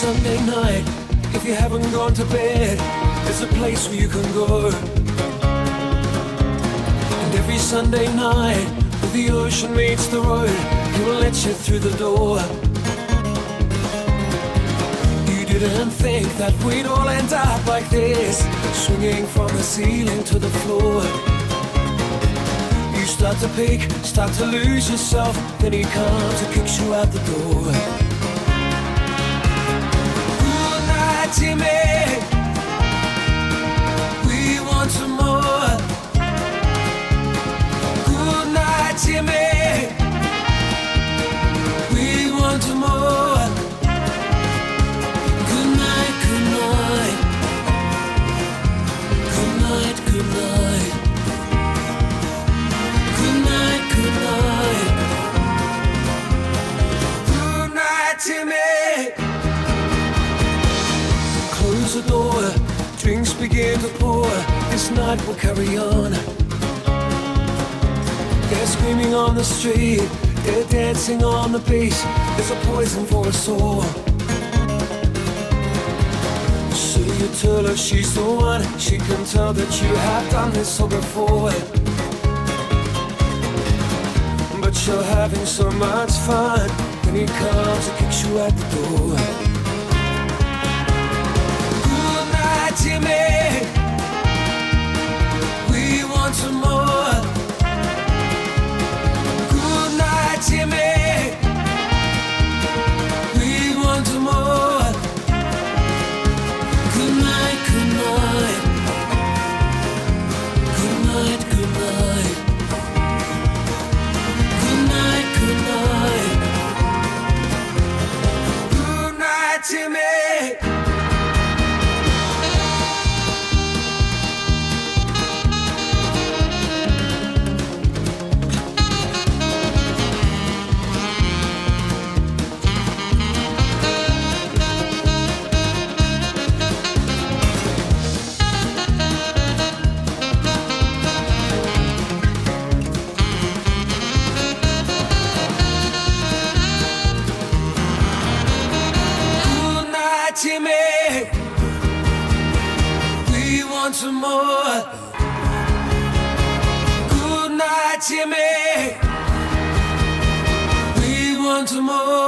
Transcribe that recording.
Sunday night, if you haven't gone to bed, there's a place where you can go. And every Sunday night, where the ocean meets the road, he will let you through the door. You didn't think that we'd all end up like this, swinging from the ceiling to the floor. You start to peak, start to lose yourself, then he comes and kicks you out the door. Good night, Jimmy, we want some more. Good night, Jimmy, we want some more. Good night, good night. Good night, good night. Good night, good night. Good night, Jimmy. Close the door, drinks begin to pour. This night will carry on. They're screaming on the street, they're dancing on the beach. There's a poison for us all. So you tell her she's the one. She can tell that you have done this all before. But you're having so much fun, then he comes and kicks you out the door. Good night, Jimmy, we want some more. Good night, Jimmy, we want some more. Good night, good night. Good night, good night. Good night, good night. Good night, Jimmy. Good night, Jimmy, we want some more. Good night, Jimmy, we want some more.